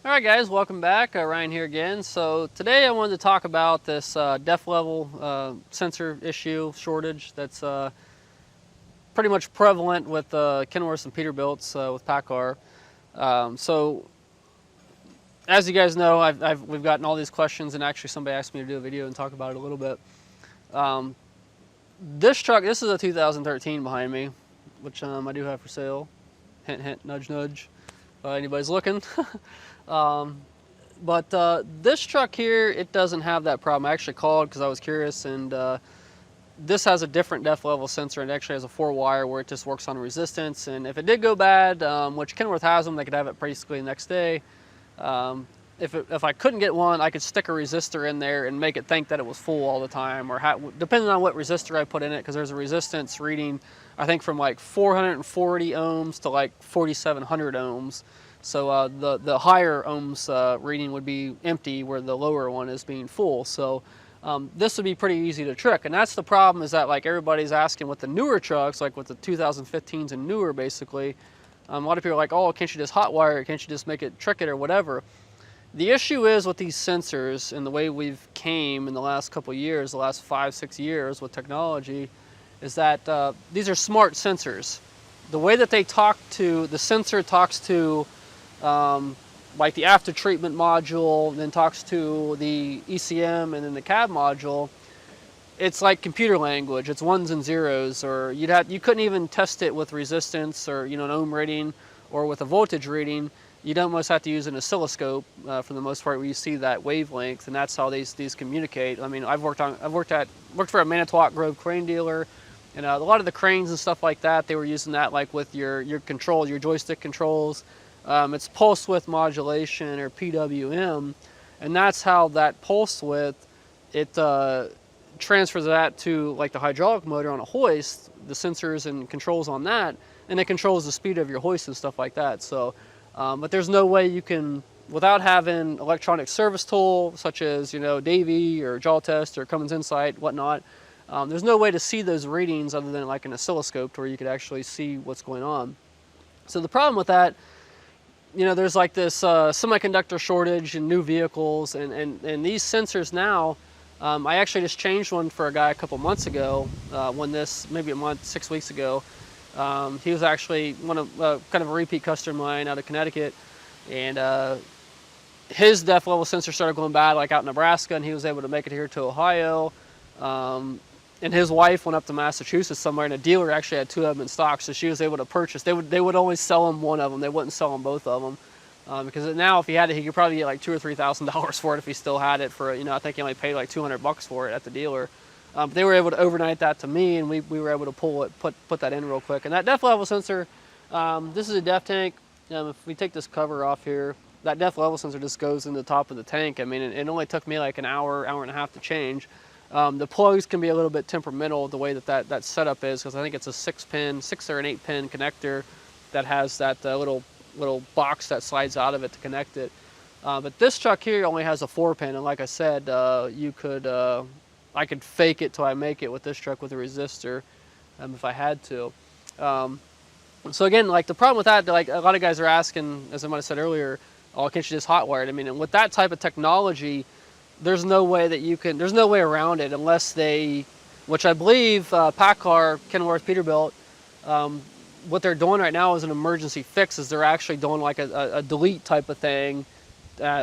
All right, guys, welcome back. Ryan here again. So today I wanted to talk about this def level sensor issue shortage that's pretty much prevalent with Kenworths and Peterbilts with PACCAR. So as you guys know, we've gotten all these questions, and actually somebody asked me to do a video and talk about it a little bit. This truck, this is a 2013 behind me, which I do have for sale. Hint, hint, nudge, nudge. Anybody's looking. But this truck here, it doesn't have that problem. I actually called because I was curious, and this has a different def level sensor, and it actually has a 4-wire where it just works on resistance. And if it did go bad, which Kenworth has them, they could have it basically the next day. If I couldn't get one, I could stick a resistor in there and make it think that it was full all the time, or depending on what resistor I put in it, because there's a resistance reading, I think from like 440 ohms to like 4,700 ohms. So the higher ohms reading would be empty, where the lower one is being full. So this would be pretty easy to trick. And that's the problem, is that like everybody's asking with the newer trucks, like with the 2015s and newer basically, a lot of people are like, oh, can't you just hot wire it? Can't you just make it, trick it or whatever? The issue is with these sensors and the way we've came in the last couple of years, the last 5-6 years with technology, is that these are smart sensors. The way that they talk to, the sensor talks to like the after treatment module, then talks to the ECM and then the cab module. It's like computer language. It's ones and zeros, or you couldn't even test it with resistance or an ohm reading or with a voltage reading. You'd almost have to use an oscilloscope for the most part, where you see that wavelength, and that's how these communicate. I mean, I've worked for a Manitowoc Grove crane dealer, and a lot of the cranes and stuff like that, they were using that like with your control, your joystick controls. It's pulse width modulation, or PWM, and that's how that pulse width, it transfers that to like the hydraulic motor on a hoist, the sensors and controls on that, and it controls the speed of your hoist and stuff like that. So, but there's no way you can, without having electronic service tool such as Davy or Jaw Test or Cummins Insight, whatnot. There's no way to see those readings other than like an oscilloscope, where you could actually see what's going on. So the problem with that, there's like this semiconductor shortage in new vehicles, and these sensors now, I actually just changed one for a guy a couple months ago, maybe a month, 6 weeks ago. He was actually kind of a repeat customer of mine out of Connecticut, and his def level sensor started going bad like out in Nebraska, and he was able to make it here to Ohio. And his wife went up to Massachusetts somewhere, and a dealer actually had 2 of them in stock, so she was able to purchase. They would only sell him one of them. They wouldn't sell him both of them, because now if he had it, he could probably get like $2,000 or $3,000 for it if he still had it. For I think he only paid like $200 for it at the dealer. They were able to overnight that to me, and we were able to put that in real quick. And that def level sensor, this is a def tank. If we take this cover off here, that def level sensor just goes in the top of the tank. I mean, it only took me like an hour and a half to change. The plugs can be a little bit temperamental the way that setup is, because I think it's a 6 or an 8 pin connector that has that little box that slides out of it to connect it. But this truck here only has a 4 pin, and like I said, I could fake it till I make it with this truck with a resistor, if I had to. So again, like the problem with that, like a lot of guys are asking, as I might have said earlier, oh, can't you just hot wire it? I mean, and with that type of technology, there's no way around it unless they, which I believe PACCAR, Kenworth, Peterbilt, what they're doing right now is an emergency fix, is they're actually doing like a delete type of thing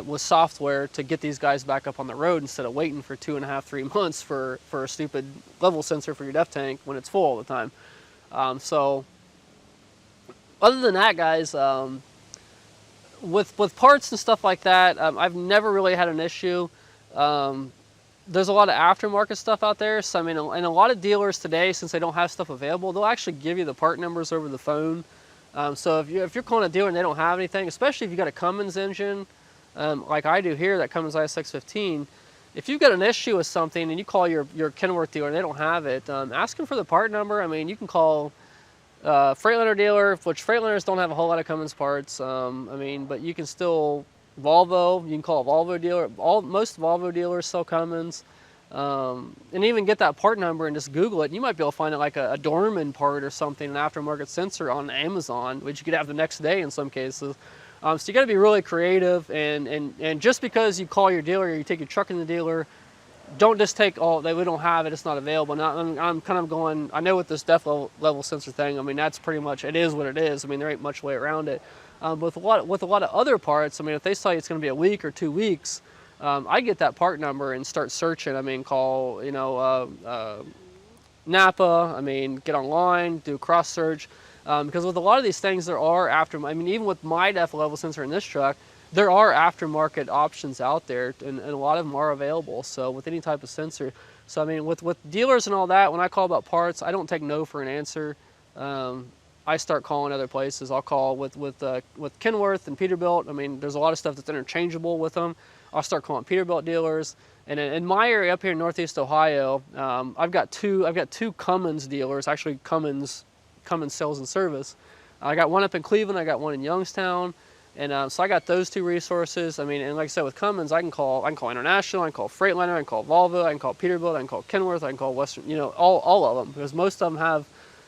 with software to get these guys back up on the road, instead of waiting for 2.5-3 months for a stupid level sensor for your def tank when it's full all the time. So other than that, guys, with parts and stuff like that, I've never really had an issue. There's a lot of aftermarket stuff out there. So I mean, and a lot of dealers today, since they don't have stuff available, they'll actually give you the part numbers over the phone. So if you're calling a dealer and they don't have anything, especially if you got a Cummins engine, like I do here, that Cummins ISX15, if you've got an issue with something and you call your Kenworth dealer and they don't have it, ask them for the part number. I mean, you can call Freightliner dealer, which Freightliners don't have a whole lot of Cummins parts. I mean, but you can still, Volvo, you can call a Volvo dealer. Most Volvo dealers sell Cummins. And even get that part number and just Google it. You might be able to find it like a Dorman part or something, an aftermarket sensor on Amazon, which you could have the next day in some cases. So you got to be really creative, and just because you call your dealer or you take your truck in the dealer, don't just take all that we don't have it, it's not available. Now I'm kind of going, I know with this depth level sensor thing, I mean, that's pretty much, it is what it is. I mean, there ain't much way around it. But with a lot of other parts, I mean, if they tell you it's going to be a week or 2 weeks, I get that part number and start searching. I mean, call, you know, Napa, I mean, get online, do cross search. Because with a lot of these things, there are I mean, even with my depth level sensor in this truck, there are aftermarket options out there, and a lot of them are available. So with any type of sensor, so I mean, with dealers and all that, when I call about parts, I don't take no for an answer. I start calling other places. I'll call with Kenworth and Peterbilt. I mean, there's a lot of stuff that's interchangeable with them. I'll start calling Peterbilt dealers. And in my area up here in Northeast Ohio, I've got two Cummins dealers. Actually, Cummins Sales and Service. I got one up in Cleveland. I got one in Youngstown. And so I got those two resources. I mean, and like I said, with Cummins, I can call International, I can call Freightliner, I can call Volvo, I can call Peterbilt, I can call Kenworth, I can call Western, you know, all of them, because most of them have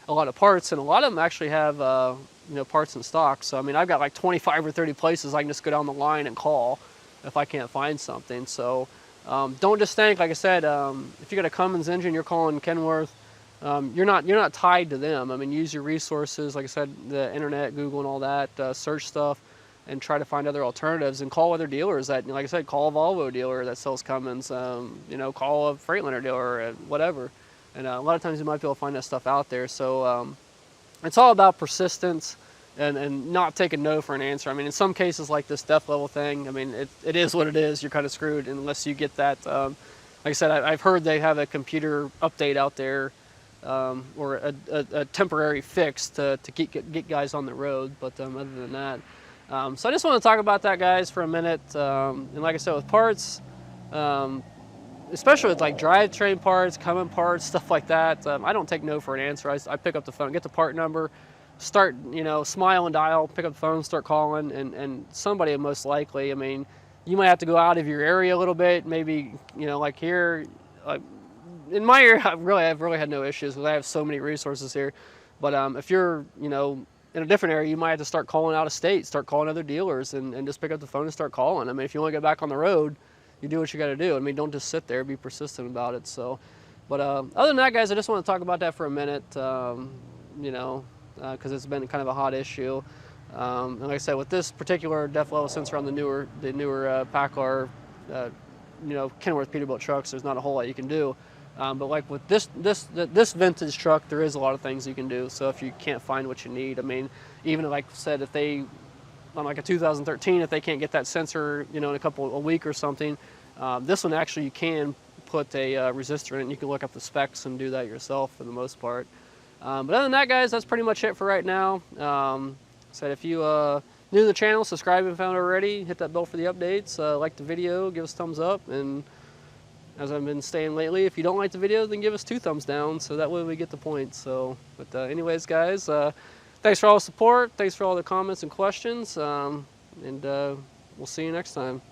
a lot of parts, and a lot of them actually have, you know, parts in stock. So I mean, I've got like 25 or 30 places I can just go down the line and call if I can't find something. So don't just think, like I said, if you got a Cummins engine, you're calling Kenworth. You're not tied to them. I mean, use your resources, like I said, the internet, Google, and all that. Search stuff, and try to find other alternatives, and call other dealers that, like I said, call a Volvo dealer that sells Cummins, you know, call a Freightliner dealer, or whatever. And a lot of times you might be able to find that stuff out there. So it's all about persistence and not taking no for an answer. I mean, in some cases like this depth level thing, I mean, it is what it is. You're kind of screwed unless you get that. Like I said, I've heard they have a computer update out there, or a temporary fix to get guys on the road. But other than that, so I just want to talk about that, guys, for a minute. And like I said, with parts, especially with like drivetrain parts, Cummins parts, stuff like that, I don't take no for an answer. I pick up the phone, get the part number, start, you know, smile and dial, pick up the phone, start calling, and somebody most likely, I mean, you might have to go out of your area a little bit, maybe, you know, like here, like in my area, I've really had no issues because I have so many resources here. But if you're, you know, in a different area, you might have to start calling out of state, start calling other dealers, and just pick up the phone and start calling. I mean, if you want to get back on the road, you do what you got to do. I mean, don't just sit there, be persistent about it. So, but other than that, guys, I just want to talk about that for a minute, you know, because it's been kind of a hot issue. And like I said, with this particular depth level sensor on the newer PACCAR, you know, Kenworth Peterbilt trucks, there's not a whole lot you can do. But like with this vintage truck, there is a lot of things you can do. So if you can't find what you need, I mean, even like I said, if they, on like a 2013, if they can't get that sensor, you know, in a week or something, this one actually you can put a resistor in it, and you can look up the specs and do that yourself for the most part. But other than that, guys, that's pretty much it for right now. So if you new to the channel, subscribe if you haven't already, hit that bell for the updates, like the video, give us a thumbs up, and as I've been saying lately, if you don't like the video, then give us 2 thumbs down, so that way we get the point. So, but anyways, guys, thanks for all the support, thanks for all the comments and questions, and we'll see you next time.